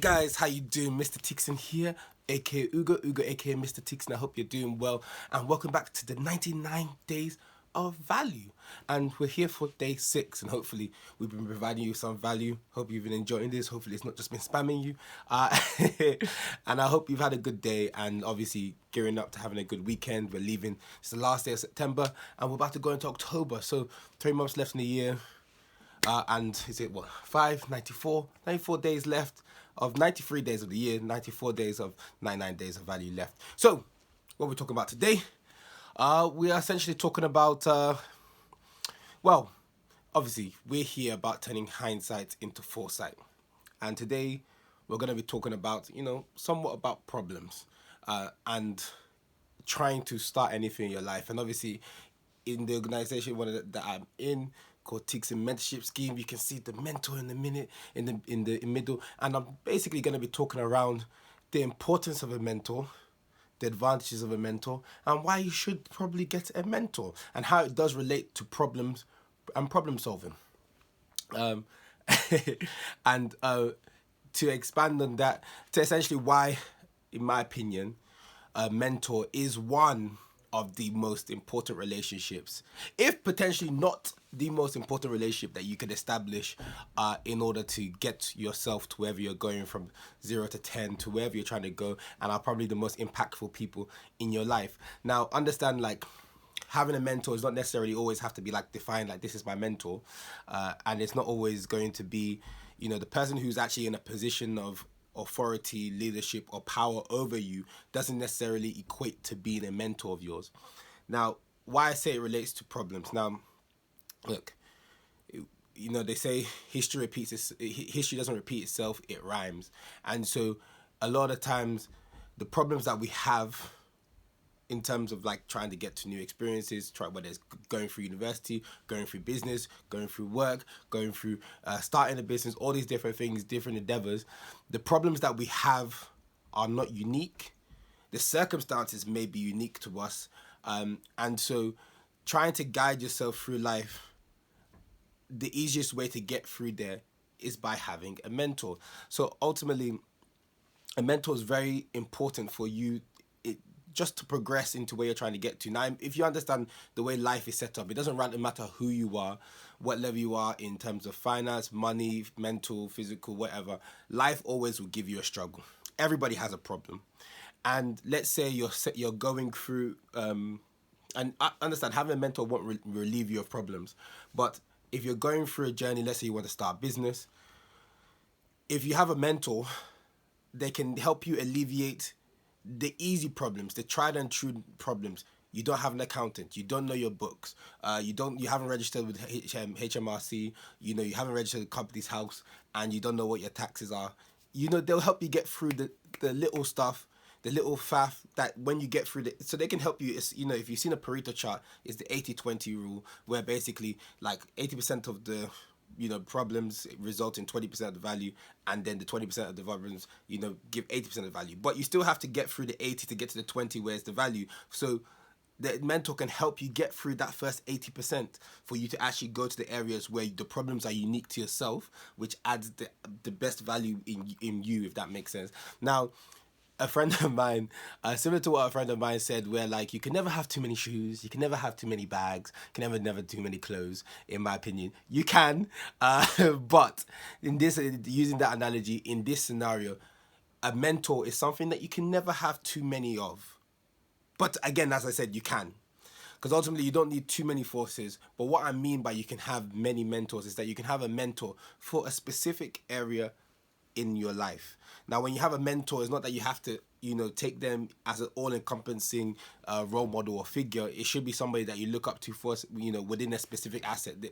guys, how you doing? Mr. Tickzon here, aka Ugo, aka Mr. Tickzon. I hope you're doing well, and welcome back to the 99 days of value. And we're here for day 6, and hopefully we've been providing you some value. Hope you've been enjoying this. Hopefully it's not just been spamming you. And I hope you've had a good day, and obviously gearing up to having a good weekend. We're leaving. It's the last day of September, and we're about to go into October. So 3 months left in the year. And is it what, 94 days left of 93 days of the year, 94 days of 99 days of value left. So what we're talking about today, we are essentially talking about, well, obviously we're here about turning hindsight into foresight. And today we're going to be talking about, somewhat about problems and trying to start anything in your life. And obviously in the organization that I'm in, called Tickzon mentorshipscheme, you can see the mentor in the middle, and I'm basically going to be talking around the importance of a mentor, the advantages of a mentor, and why you should probably get a mentor, and how it does relate to problems and problem solving. And to expand on that, to essentially why, in my opinion, a mentor is one of the most important relationships, if potentially not the most important relationship that you could establish in order to get yourself to wherever you're going, from 0 to 10 to wherever you're trying to go, and are probably the most impactful people in your life. Now, understand, like, having a mentor is not necessarily always have to be like defined like this is my mentor, and it's not always going to be, the person who's actually in a position of authority, leadership, or power over you doesn't necessarily equate to being a mentor of yours. Now, why I say it relates to problems. Now, look, they say history doesn't repeat itself, it rhymes. And so a lot of times the problems that we have in terms of like trying to get to new experiences, whether it's going through university, going through business, going through work, going through starting a business, all these different things, different endeavors, the problems that we have are not unique. The circumstances may be unique to us. And so trying to guide yourself through life, the easiest way to get through there is by having a mentor. So ultimately, a mentor is very important for you just to progress into where you're trying to get to. Now, if you understand the way life is set up, it doesn't really matter who you are, what level you are in terms of finance, money, mental, physical, whatever. Life always will give you a struggle. Everybody has a problem. And let's say you're going through, and I understand having a mentor won't relieve you of problems. But if you're going through a journey, let's say you want to start a business, if you have a mentor, they can help you alleviate the easy problems, the tried and true problems. You don't have an accountant, you don't know your books, you haven't registered with HMRC, you haven't registered the company's house, and you don't know what your taxes are. They'll help you get through the little stuff, the little faff that when you get through so they can help you. It's, if you've seen a Pareto chart, it's the 80-20 rule, where basically like 80% of the problems result in 20% of the value, and then the 20% of the problems, give 80% of the value. But you still have to get through the 80 to get to the 20, where's the value. So the mentor can help you get through that first 80% for you to actually go to the areas where the problems are unique to yourself, which adds the best value in you, if that makes sense. Now, a friend of mine, similar to what a friend of mine said, where like you can never have too many shoes, you can never have too many bags, you can never too many clothes. In my opinion, you can, but in this, using that analogy in this scenario, a mentor is something that you can never have too many of. But again, as I said, you can, because ultimately you don't need too many forces. But what I mean by you can have many mentors is that you can have a mentor for a specific area in your life. Now, when you have a mentor, it's not that you have to, take them as an all-encompassing role model or figure. It should be somebody that you look up to for, within a specific aspect.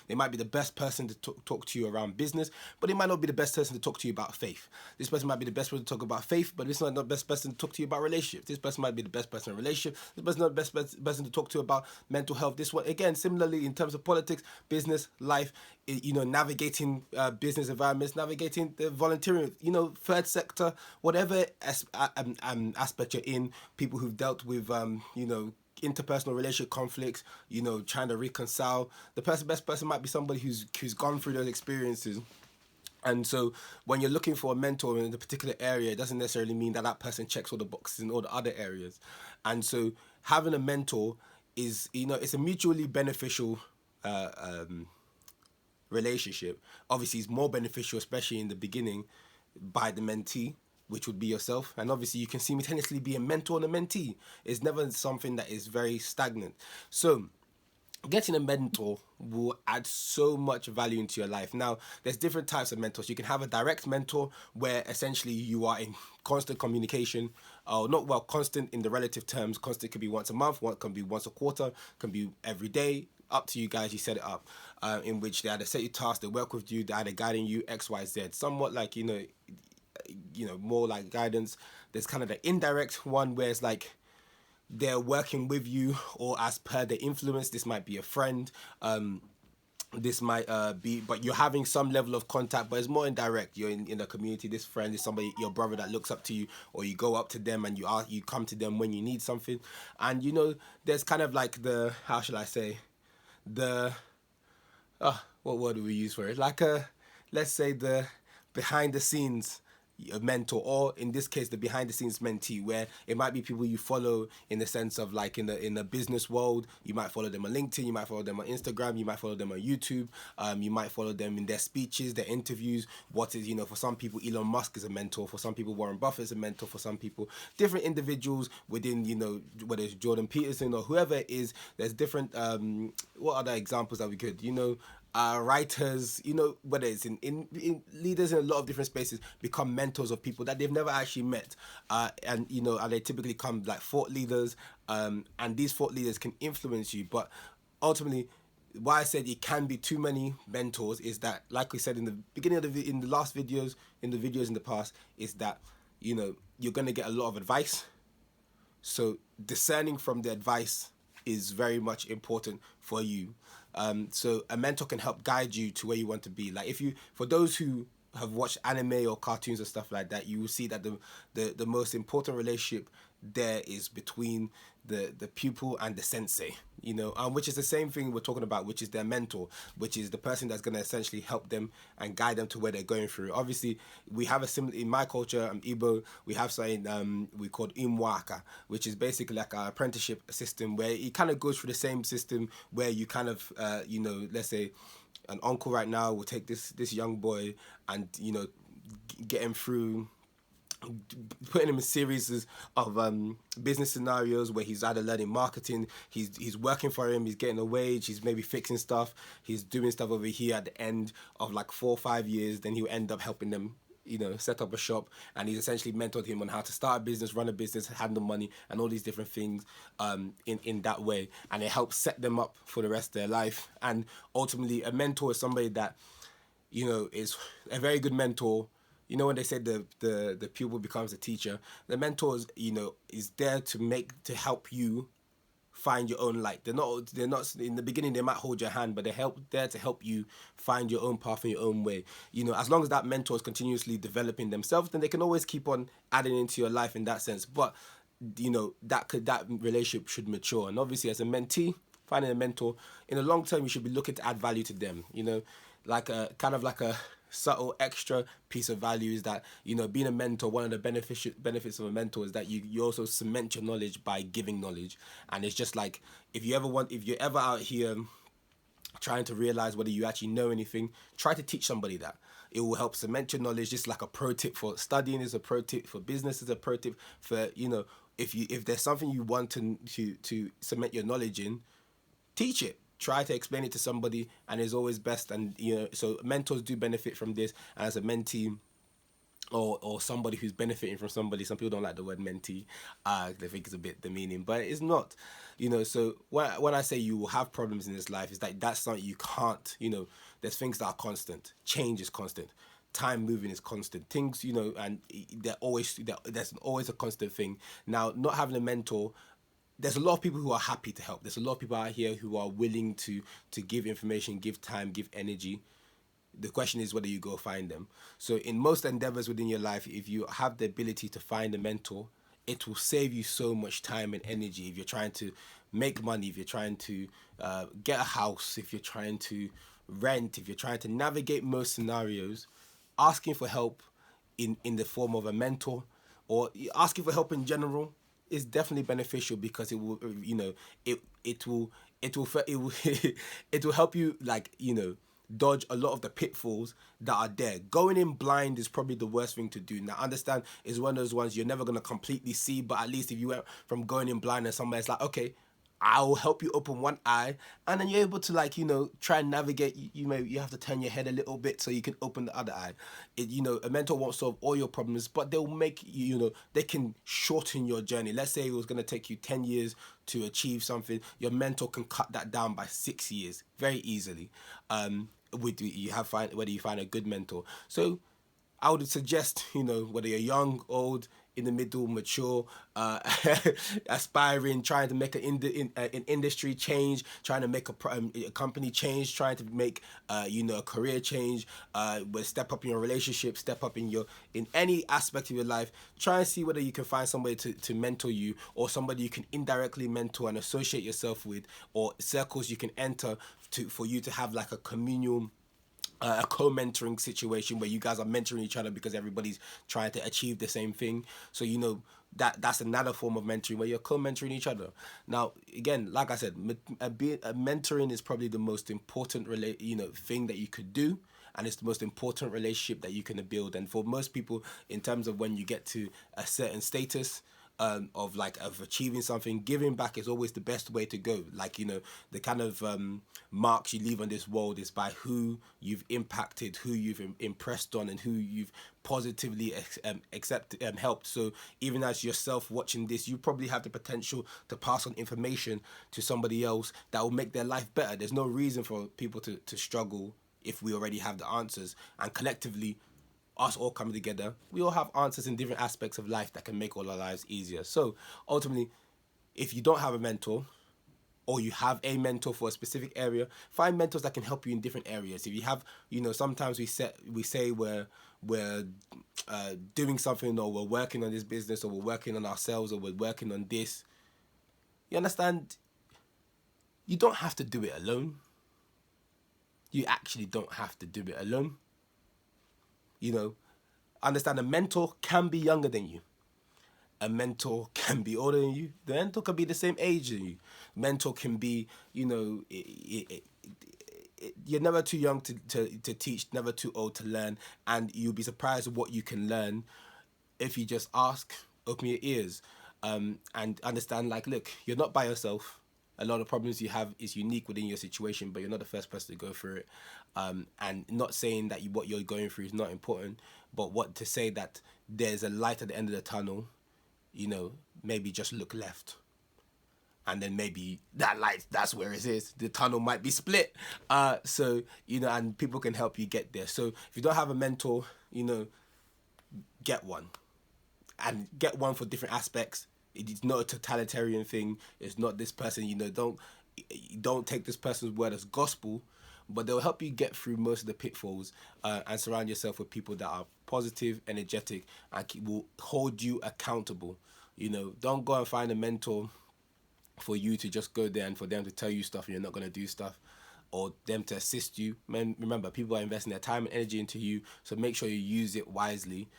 They might be the best person to talk to you around business, but they might not be the best person to talk to you about faith. This person might be the best person to talk about faith, but this is not the best person to talk to you about relationships. This person might be the best person in a relationship. This person is not the best person to talk to about mental health. This one, again, similarly in terms of politics, business, life, navigating business environments, navigating the volunteering, third sector, whatever aspect you're in, people who've dealt with, interpersonal relationship conflicts, trying to reconcile. The best person might be somebody who's gone through those experiences And so when you're looking for a mentor in a particular area, it doesn't necessarily mean that that person checks all the boxes in all the other areas. And so having a mentor is, it's a mutually beneficial uh, um, relationship. Obviously, it's more beneficial, especially in the beginning, by the mentee, which would be yourself. And obviously, you can simultaneously be a mentor and a mentee. It's never something that is very stagnant. So getting a mentor will add so much value into your life. Now, there's different types of mentors. You can have a direct mentor where essentially you are in constant communication, not well, constant in the relative terms. Constant could be once a month, one can be once a quarter, can be every day. Up to you guys, you set it up, in which they either set you tasks, they work with you, they're either guiding you X, Y, Z. Somewhat like, more like guidance. There's kind of the indirect one where it's like they're working with you or as per the influence. This might be a friend, this might be, but you're having some level of contact, but it's more indirect. You're in a community. This friend is somebody, your brother, that looks up to you, or you go up to them and you come to them when you need something. And there's kind of like the, how shall I say, the what word do we use for it, like let's say the behind the scenes a mentor, or in this case the behind the scenes mentee, where it might be people you follow in the sense of like in the business world. You might follow them on LinkedIn, you might follow them on Instagram, you might follow them on YouTube, you might follow them in their speeches, their interviews. What is, for some people Elon Musk is a mentor, for some people Warren Buffett is a mentor, for some people different individuals within, whether it's Jordan Peterson or whoever it is. There's different what other examples that we could, writers, whether it's in leaders in a lot of different spaces, become mentors of people that they've never actually met, and they typically come like thought leaders, and these thought leaders can influence you. But ultimately, why I said it can be too many mentors is that, like we said in the beginning of in the last videos, in the videos in the past, is that you're gonna get a lot of advice. So discerning from the advice is very much important for you. So a mentor can help guide you to where you want to be. Like for those who have watched anime or cartoons or stuff like that, you will see that the most important relationship there is between the pupil and the sensei, which is the same thing we're talking about, which is their mentor, which is the person that's going to essentially help them and guide them to where they're going through. Obviously, we have a similar, in my culture, Igbo, we have something we called imwaka, which is basically like an apprenticeship system where it kind of goes through the same system where you kind of, let's say an uncle right now will take this young boy and, get him through, putting him in series of business scenarios where he's either learning marketing, he's working for him, he's getting a wage, he's maybe fixing stuff, he's doing stuff over here. At the end of like 4 or 5 years, then he'll end up helping them set up a shop, and he's essentially mentored him on how to start a business, run a business, handle money, and all these different things in that way, and it helps set them up for the rest of their life. And ultimately, a mentor is somebody that is a very good mentor. When they say the pupil becomes a teacher, the mentor is there to help you find your own light. They're not in the beginning, they might hold your hand, but they're there to help you find your own path and your own way. As long as that mentor is continuously developing themselves, then they can always keep on adding into your life in that sense. But that relationship should mature. And obviously, as a mentee, finding a mentor in the long term, you should be looking to add value to them. Like a kind of like a subtle extra piece of value is that being a mentor, one of the benefits of a mentor is that you also cement your knowledge by giving knowledge. And it's just like, if you're ever out here trying to realize whether you actually know anything, try to teach somebody that. It will help cement your knowledge. Just like a pro tip for studying is a pro tip for business, is a pro tip for if there's something you want to cement your knowledge in, teach it. Try to explain it to somebody, and it's always best. And so mentors do benefit from this. And as a mentee, or somebody who's benefiting from somebody, some people don't like the word mentee. They think it's a bit demeaning, but it's not. So when I say you will have problems in this life, is that that's something you can't. There's things that are constant. Change is constant. Time moving is constant. Things, and there's always a constant thing. Now, not having a mentor, there's a lot of people who are happy to help. There's a lot of people out here who are willing to give information, give time, give energy. The question is whether you go find them. So in most endeavors within your life, if you have the ability to find a mentor, it will save you so much time and energy. If you're trying to make money, if you're trying to get a house, if you're trying to rent, if you're trying to navigate most scenarios, asking for help in the form of a mentor, or asking for help in general, is definitely beneficial, because it will, it will it will help you, like, dodge a lot of the pitfalls that are there. Going in blind is probably the worst thing to do. Now, understand, is one of those ones you're never going to completely see, but at least if you went from going in blind and somebody's like, okay, I'll help you open one eye, and then you're able to, like, try and navigate. You have to turn your head a little bit so you can open the other eye. A mentor won't solve all your problems, but they'll make they can shorten your journey. Let's say it was going to take you 10 years to achieve something. Your mentor can cut that down by 6 years very easily. Whether you find a good mentor. So I would suggest, whether you're young, old, in the middle, mature, aspiring, trying to make an industry change, trying to make a company change, trying to make a career change, step up in your relationship, step up in any aspect of your life. Try and see whether you can find somebody to mentor you, or somebody you can indirectly mentor and associate yourself with, or circles you can enter for you to have like a communal, a co-mentoring situation where you guys are mentoring each other because everybody's trying to achieve the same thing. So that's another form of mentoring, where you're co-mentoring each other. Now, again, like I said, mentoring is probably the most important thing that you could do, and it's the most important relationship that you can build. And for most people, in terms of when you get to a certain status, of achieving something, giving back is always the best way to go. Like, the kind of marks you leave on this world is by who you've impacted, who you've impressed on, and who you've positively helped. So even as yourself watching this, you probably have the potential to pass on information to somebody else that will make their life better. There's no reason for people to struggle if we already have the answers, and collectively, us all coming together, we all have answers in different aspects of life that can make all our lives easier. So ultimately, if you don't have a mentor, or you have a mentor for a specific area, find mentors that can help you in different areas. If you have, sometimes we say we're doing something, or we're working on this business, or we're working on ourselves, or we're working on this. You understand? You don't have to do it alone. You actually don't have to do it alone. Understand, a mentor can be younger than you. A mentor can be older than you. The mentor can be the same age as you. Mentor can be, you're never too young to teach, never too old to learn, and you'll be surprised at what you can learn if you just ask, open your ears, and understand, like, look, you're not by yourself. A lot of problems you have is unique within your situation, but you're not the first person to go through it. And not saying that what you're going through is not important, but to say that there's a light at the end of the tunnel. Maybe just look left, and then maybe that light, that's where it is. The tunnel might be split. And people can help you get there. So if you don't have a mentor, get one. And get one for different aspects. It's not a totalitarian thing. It's not this person, don't take this person's word as gospel, but they'll help you get through most of the pitfalls, and surround yourself with people that are positive, energetic, and will hold you accountable. Don't go and find a mentor for you to just go there and for them to tell you stuff and you're not going to do stuff, or them to assist you. Remember, people are investing their time and energy into you, so make sure you use it wisely,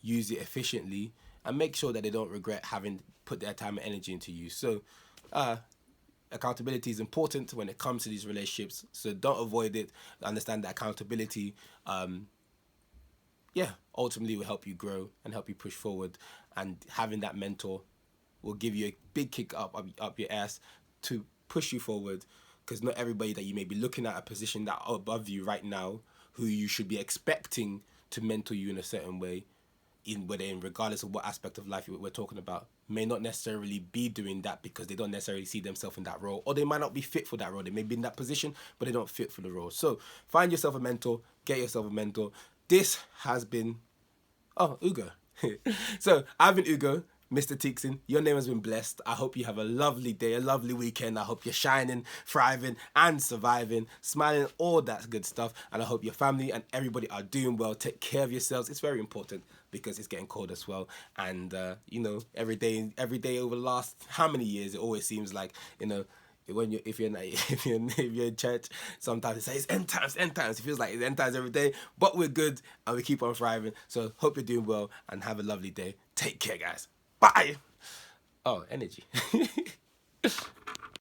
use it efficiently, and make sure that they don't regret having put their time and energy into you. So accountability is important when it comes to these relationships, so don't avoid it. Understand that accountability ultimately will help you grow and help you push forward, and having that mentor will give you a big kick up your ass to push you forward, because not everybody that you may be looking at a position that are above you right now, who you should be expecting to mentor you in a certain way, regardless of what aspect of life we're talking about, may not necessarily be doing that because they don't necessarily see themselves in that role, or they might not be fit for that role. They may be in that position, but they don't fit for the role. So find yourself a mentor, get yourself a mentor. This has been, Ugo. So I've been Ugo, Mr. Tickzon. Your name has been blessed. I hope you have a lovely day, a lovely weekend. I hope you're shining, thriving, and surviving, smiling, all that good stuff. And I hope your family and everybody are doing well. Take care of yourselves. It's very important because it's getting cold as well. And, every day over the last how many years, it always seems like, when you if you're in church, sometimes it says end times, end times. It feels like it's end times every day, but we're good and we keep on thriving. So hope you're doing well and have a lovely day. Take care, guys. Bye. Oh, energy.